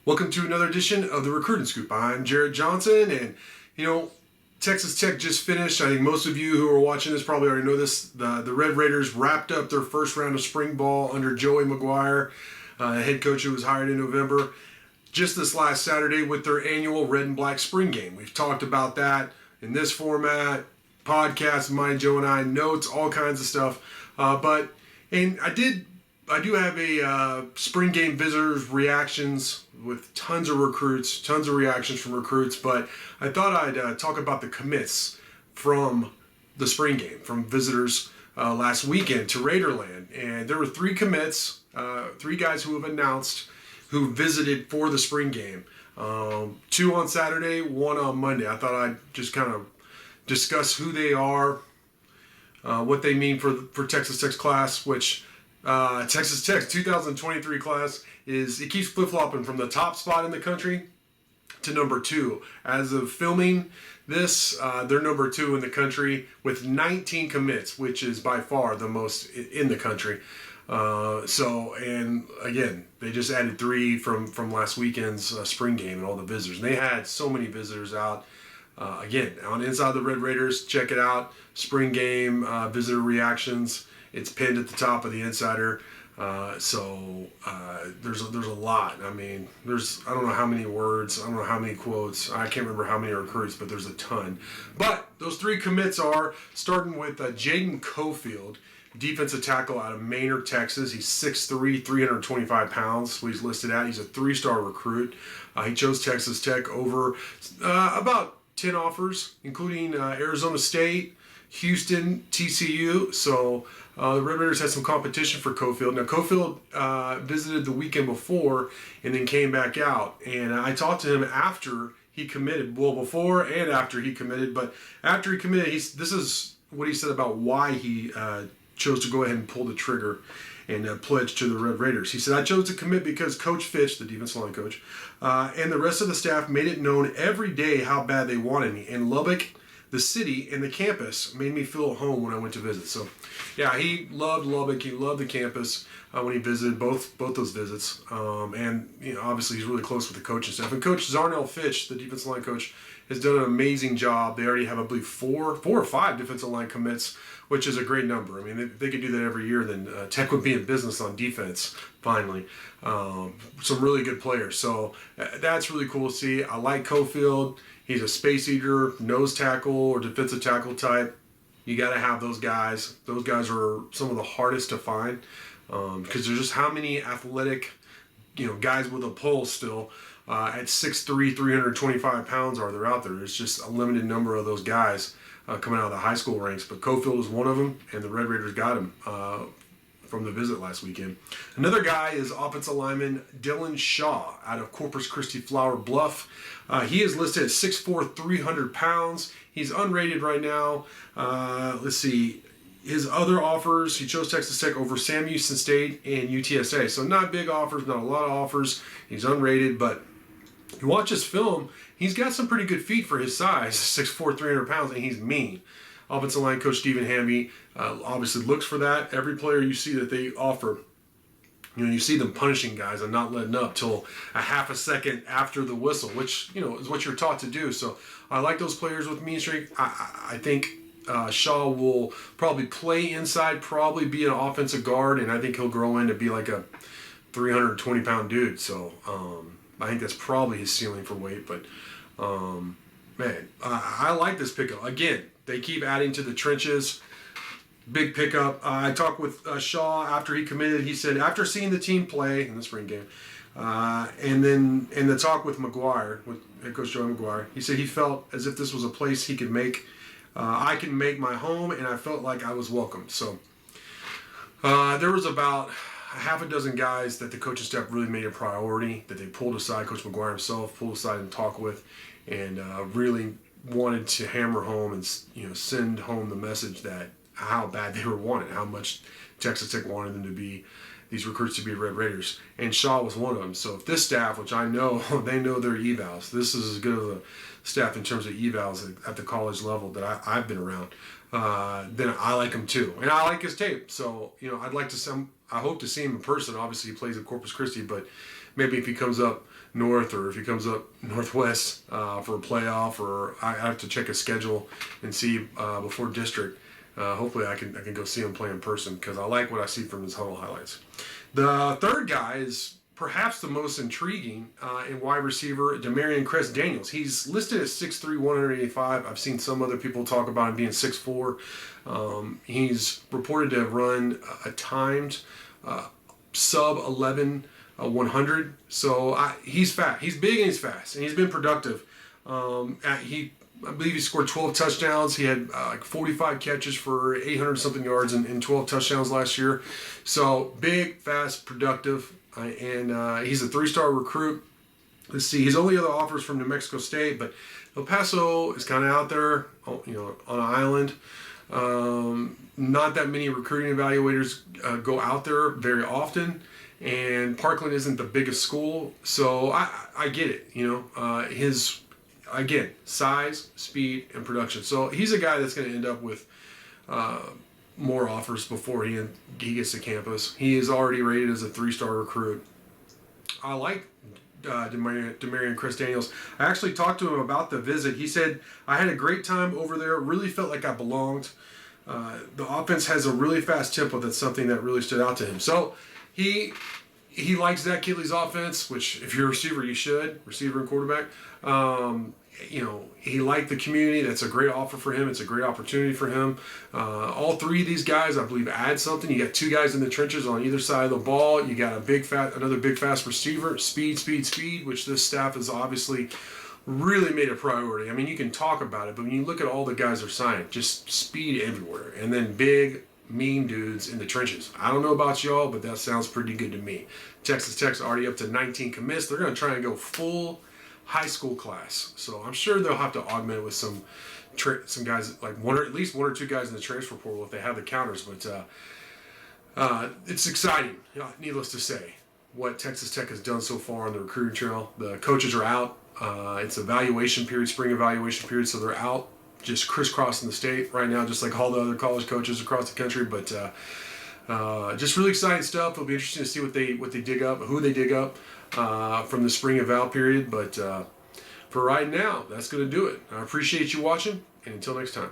Welcome to another edition of the Recruiting Scoop. I'm Jarret Johnson, and Texas Tech just finished. I think most of you who are watching this probably already know this. The Red Raiders wrapped up their first round of spring ball under Joey McGuire, head coach who was hired in November, just this last Saturday with their annual Red and Black spring game. We've talked about that in this format, podcasts, Mike, Joe, and I, notes, all kinds of stuff. I do have a spring game visitors reactions with tons of recruits, tons of reactions from recruits, but I thought I'd talk about the commits from the spring game, from visitors last weekend to Raiderland. And there were 3 commits, 3 guys who have announced who visited for the spring game. 2 on Saturday, 1 on Monday. I thought I'd just kind of discuss who they are, what they mean for Texas Tech's class, which Texas Tech's 2023 class it keeps flip-flopping from the top spot in the country to number 2. As of filming this, they're number 2 in the country with 19 commits, which is by far the most in the country. And again, they just added 3 from last weekend's spring game and all the visitors. And they had so many visitors out. Again, on Inside the Red Raiders, check it out. Spring game, visitor reactions. It's pinned at the top of the Insider. There's a lot. I mean, I don't know how many words, I don't know how many quotes, I can't remember how many recruits, but there's a ton. But those 3 commits are starting with Jayden Cofield, defensive tackle out of Manor, Texas. He's 6'3", 325 pounds, what he's listed at. He's a 3-star recruit. He chose Texas Tech over about 10 offers, including Arizona State, Houston, TCU. So the Red Raiders had some competition for Cofield. Now, Cofield visited the weekend before and then came back out. And I talked to him after he committed. Well, before and after he committed. But after he committed, this is what he said about why he chose to go ahead and pull the trigger and pledge to the Red Raiders. He said, "I chose to commit because Coach Fitch, the defensive line coach, and the rest of the staff made it known every day how bad they wanted me. And Lubbock, the city, and the campus made me feel at home when I went to visit." So, yeah, he loved Lubbock. He loved the campus when he visited both those visits. And obviously he's really close with the coaching staff. And Coach Zarnell Fitch, the defensive line coach, has done an amazing job. They already have, I believe, 4 or 5 defensive line commits, which is a great number. I mean, if they could do that every year, then Tech would be in business on defense, finally. Some really good players. So that's really cool to see. I like Cofield. He's a space eater, nose tackle or defensive tackle type. You got to have those guys. Those guys are some of the hardest to find because there's just how many athletic, guys with a pulse still at 6'3", 325 pounds are there out there. There's just a limited number of those guys coming out of the high school ranks. But Cofield is one of them, and the Red Raiders got him from the visit last weekend. Another guy is offensive lineman Dylan Shaw out of Corpus Christi, Flower Bluff. He is listed at 6'4", 300 pounds. He's unrated right now. Let's see. His other offers, he chose Texas Tech over Sam Houston State and UTSA. So not big offers, not a lot of offers. He's unrated, but you watch his film, he's got some pretty good feet for his size, 6'4", 300 pounds, and he's mean. Offensive line coach Stephen Hamby obviously looks for that. Every player you see that they offer, you see them punishing guys and not letting up till a half a second after the whistle, which, is what you're taught to do. So I like those players with mean streak. I think Shaw will probably play inside, probably be an offensive guard, and I think he'll grow in to be like a 320-pound dude. So I think that's probably his ceiling for weight. But, I like this pickup. Again, they keep adding to the trenches. Big pickup. I talked with Shaw after he committed. He said after seeing the team play in the spring game, and then in the talk with McGuire, with head coach Joey McGuire, he said he felt as if this was a place he could make. I can make my home, and I felt like I was welcome. So there was about a half a dozen guys that the coaching staff really made a priority, that they pulled aside. Coach McGuire himself pulled aside and talked with, and really wanted to hammer home and send home the message that how bad they were wanted, how much Texas Tech wanted them to be, these recruits to be Red Raiders. And Shaw was one of them. So if this staff, which I know, they know their evals, this is as good of a staff in terms of evals at the college level that I've been around, then I like him too. And I like his tape. So, I'd like to I hope to see him in person. Obviously, he plays at Corpus Christi, but maybe if he comes up north, or if he comes up northwest for a playoff, or I have to check his schedule and see before district. Hopefully I can go see him play in person, because I like what I see from his huddle highlights. The third guy is perhaps the most intriguing in wide receiver, Demarion Crest-Daniels. He's listed at 6'3", 185. I've seen some other people talk about him being 6'4". He's reported to have run a timed sub 11 100. So he's fast. He's big and he's fast, and he's been productive. I believe he scored 12 touchdowns. He had like 45 catches for 800 something yards and 12 touchdowns last year. So big, fast, productive, and he's a 3-star recruit. Let's see, his only other offers from New Mexico State, but El Paso is kind of out there, on an island. Not that many recruiting evaluators go out there very often, and Parkland isn't the biggest school, so I get it. His, again, size, speed, and production. So he's a guy that's going to end up with more offers before he gets to campus. He is already rated as a 3-star recruit. I like Demarion Crest-Daniels. I actually talked to him about the visit. He said, I had a great time over there. Really felt like I belonged. The offense has a really fast tempo. That's something that really stood out to him. So he likes Zach Kitley's offense, which if you're a receiver, you should. Receiver and quarterback. He liked the community. That's a great offer for him. It's a great opportunity for him. All three of these guys, I believe, add something. You got 2 guys in the trenches on either side of the ball. You got another big fast receiver. Speed, which this staff has obviously really made a priority. I mean, you can talk about it, but when you look at all the guys they're signing, just speed everywhere. And then big, mean dudes in the trenches. I don't know about y'all, but that sounds pretty good to me. Texas Tech's already up to 19 commits. They're going to try and go full high school class. So I'm sure they'll have to augment with some guys, like at least 1 or 2 guys in the transfer portal if they have the counters. But it's exciting, needless to say, what Texas Tech has done so far on the recruiting trail. The coaches are out. It's evaluation period, spring evaluation period, so they're out just crisscrossing the state right now, just like all the other college coaches across the country. But just really exciting stuff. It'll be interesting to see what they dig up, who they dig up from the spring eval period. But for right now, that's going to do it. I appreciate you watching, and until next time.